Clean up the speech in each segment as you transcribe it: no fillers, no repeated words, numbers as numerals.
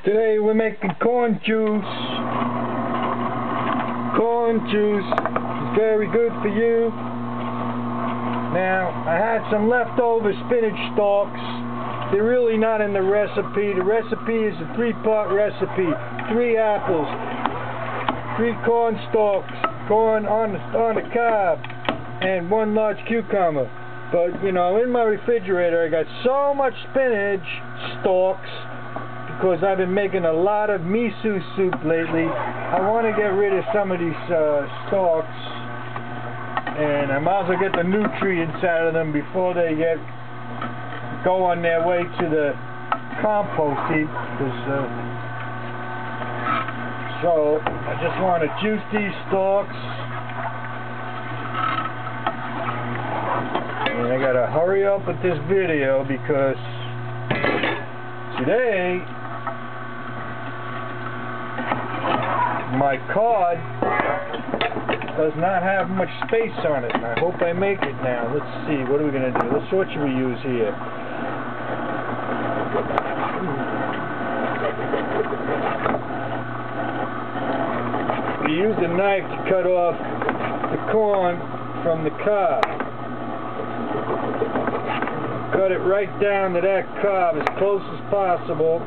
Today we're making corn juice. Corn juice is very good for you. Now, I had some leftover spinach stalks. They're really not in the recipe. The recipe is a 3-part recipe. 3 apples, 3 corn stalks, corn on the cob, and 1 large cucumber. But, you know, in my refrigerator I got so much spinach stalks because I've been making a lot of miso soup lately. I want to get rid of some of these stalks, and I might as well get the nutrients out of them before they go on their way to the compost heap. So I just want to juice these stalks, and I gotta hurry up with this video because today my card does not have much space on it, and I hope I make it now. Let's see, what are we going to do? What should we use here? We use a knife to cut off the corn from the cob. Cut it right down to that cob as close as possible.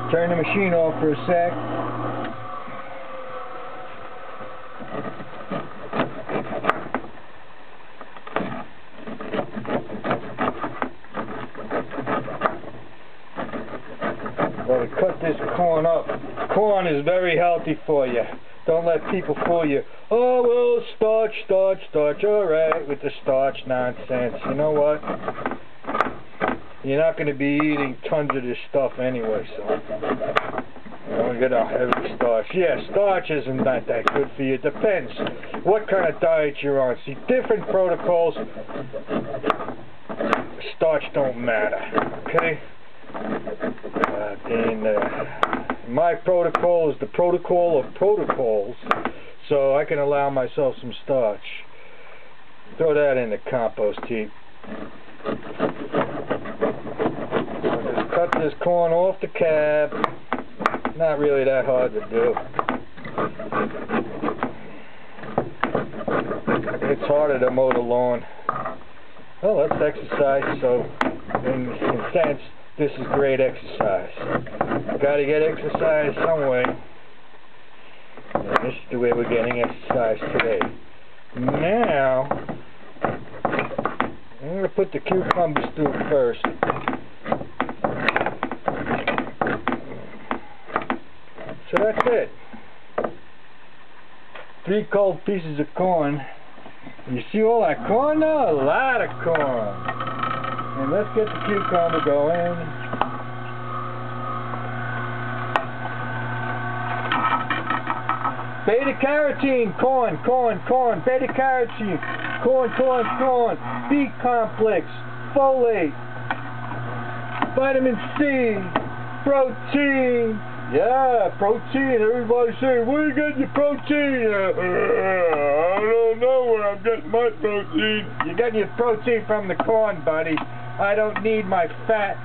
Turn the machine off for a sec. Well, we cut this corn up. Corn is very healthy for you. Don't let people fool you. Oh, well, starch, starch, starch. All right, with the starch nonsense. You know what? You're not going to be eating tons of this stuff anyway, so you don't get a heavy starch. Yeah, starch isn't that good for you. It depends what kind of diet you're on. See, different protocols, starch don't matter, okay? My protocol is the protocol of protocols, so I can allow myself some starch. Throw that in the compost heap. Cut this corn off the cab. Not really that hard to do. It's harder to mow the lawn. Well, that's exercise, so in a sense, this is great exercise. Gotta get exercise some way. And this is the way we're getting exercise today. Now, I'm going to put the cucumbers through first. So that's it. 3 cold pieces of corn. You see all that corn now? A lot of corn. And let's get the cucumber going. Beta-carotene, corn, corn, corn. Beta-carotene, corn, corn, corn. B-complex, folate, vitamin C, protein. Yeah, protein. Everybody say, where you getting your protein? I don't know where I'm getting my protein. You're getting your protein from the corn, buddy. I don't need my fat.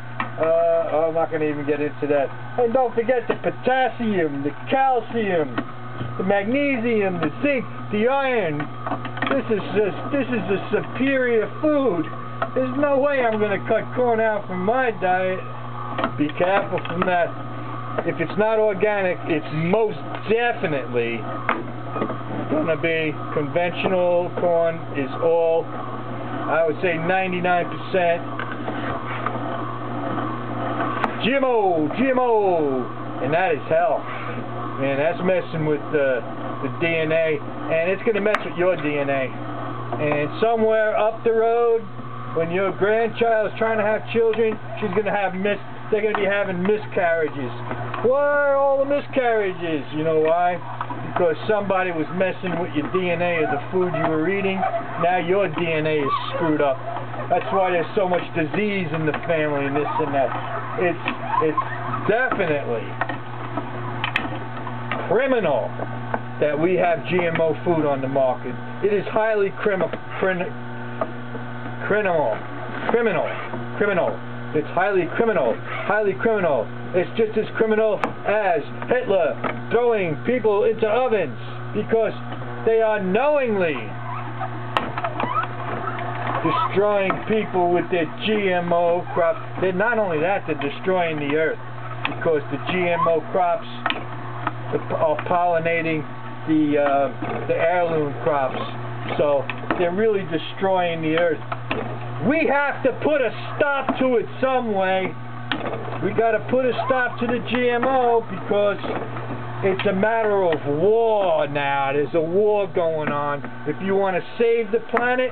I'm not going to even get into that. And don't forget the potassium, the calcium, the magnesium, the zinc, the iron. This is a superior food. There's no way I'm going to cut corn out from my diet. Be careful from that. If it's not organic, it's most definitely going to be conventional. Corn is all, I would say 99% GMO, and that is hell. Man, that's messing with the DNA, and it's going to mess with your DNA. And somewhere up the road, when your grandchild is trying to have children, they're going to be having miscarriages. Why are all the miscarriages? You know why? Because somebody was messing with your DNA of the food you were eating. Now your DNA is screwed up. That's why there's so much disease in the family and this and that. It's definitely criminal that we have GMO food on the market. It is highly criminal. It's highly criminal. It's just as criminal as Hitler throwing people into ovens, because they are knowingly destroying people with their GMO crops. They're not only that, they're destroying the earth, because the GMO crops are pollinating the heirloom crops. So they're really destroying the earth. We have to put a stop to it some way. We got to put a stop to the GMO, because it's a matter of war now. There's a war going on. If you want to save the planet,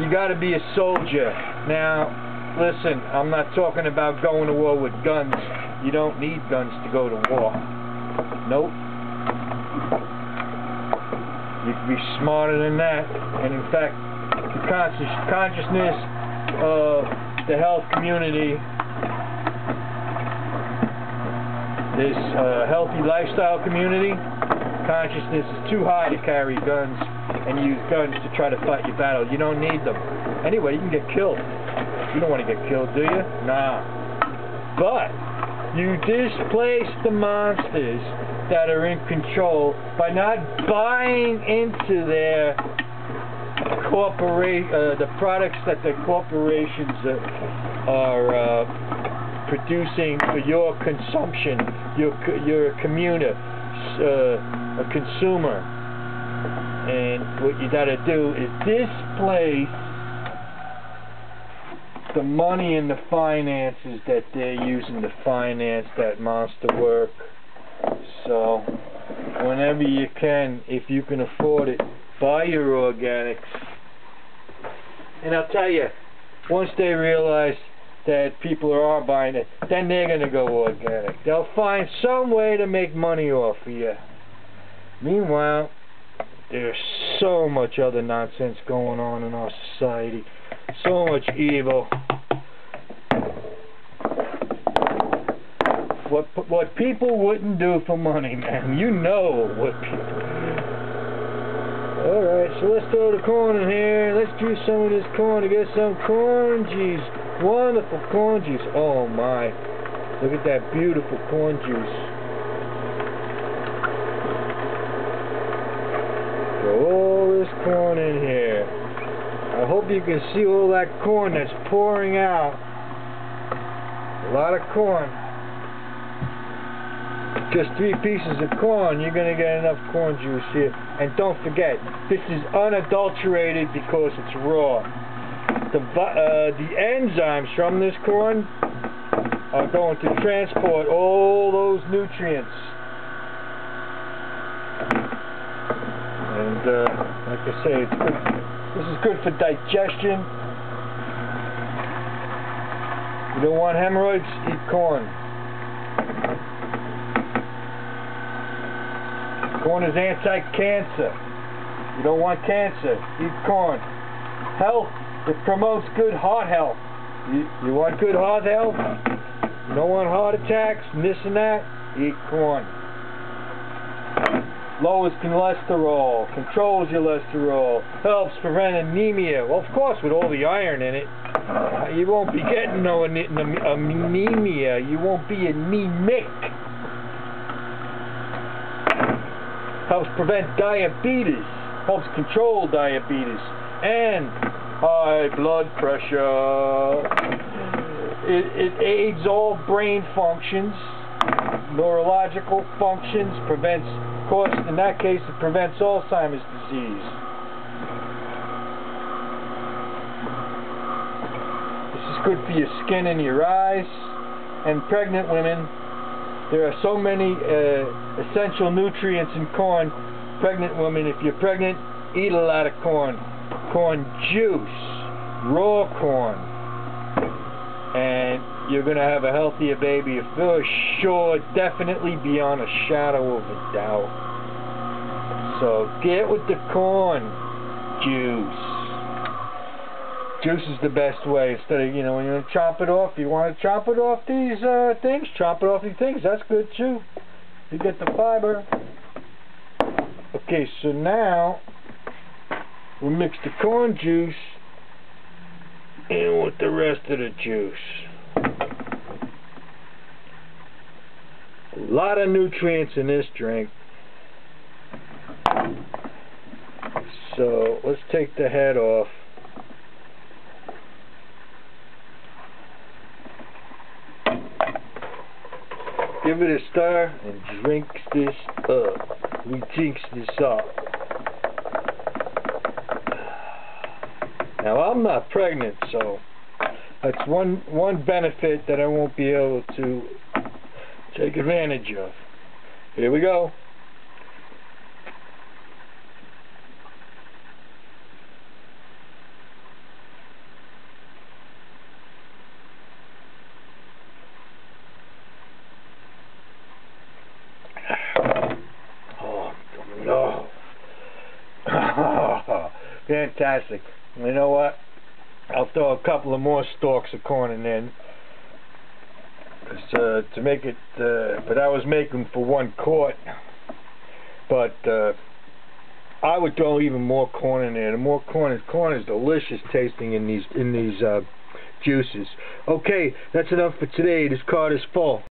you got to be a soldier. Now, listen, I'm not talking about going to war with guns. You don't need guns to go to war. Nope. You can be smarter than that. And in fact, the consciousness of the health community, this healthy lifestyle community, consciousness is too high to carry guns and use guns to try to fight your battle. You don't need them. Anyway, you can get killed. You don't want to get killed, do you? Nah. But you displace the monsters that are in control by not buying into their the products that the corporations are producing for your consumption. You're a commuter, a consumer, and what you got to do is displace the money and the finances that they're using to finance that monster work. So whenever you can, if you can afford it, buy your organics. And I'll tell you, once they realize that people are buying it, then they're going to go organic. They'll find some way to make money off of you. Meanwhile, there's so much other nonsense going on in our society. So much evil. What people wouldn't do for money, man. You know what people... Alright, so let's throw the corn in here. Let's juice some of this corn to get some corn juice. Wonderful corn juice. Oh my. Look at that beautiful corn juice. Throw all this corn in here. I hope you can see all that corn that's pouring out. A lot of corn. Just 3 pieces of corn, you're going to get enough corn juice here. And don't forget, this is unadulterated because it's raw. The enzymes from this corn are going to transport all those nutrients. And like I say, it's good. This is good for digestion. You don't want hemorrhoids? Eat corn. Corn is anti-cancer. You don't want cancer? Eat corn. Health. It promotes good heart health. You want good heart health? You don't want heart attacks and this and that? Eat corn. Lowers cholesterol, controls your cholesterol, helps prevent anemia. Well, of course, with all the iron in it, you won't be getting no anemia. You won't be anemic. Helps prevent diabetes, helps control diabetes, and high blood pressure. It aids all brain functions, neurological functions, prevents, of course, in that case, it prevents Alzheimer's disease. This is good for your skin and your eyes, and pregnant women, There are so many essential nutrients in corn. Pregnant women, if you're pregnant, eat a lot of corn. Corn juice, raw corn, and you're going to have a healthier baby for sure, definitely beyond a shadow of a doubt. So get with the corn juice. Juice is the best way. Instead of, when you chop it off, you want to chop it off these things, chop it off these things. That's good too. You get the fiber. Okay, so now we'll mix the corn juice in with the rest of the juice. A lot of nutrients in this drink. So let's take the head off. Give it a stir and drink this up. We drinks this up. Now I'm not pregnant, so that's one benefit that I won't be able to take advantage of. Here we go. Oh, no. Fantastic. You know what? I'll throw a couple of more stalks of corn in there. To make it, but I was making for 1 quart. But I would throw even more corn in there. The more corn is delicious tasting in these juices. Okay, that's enough for today. This card is full.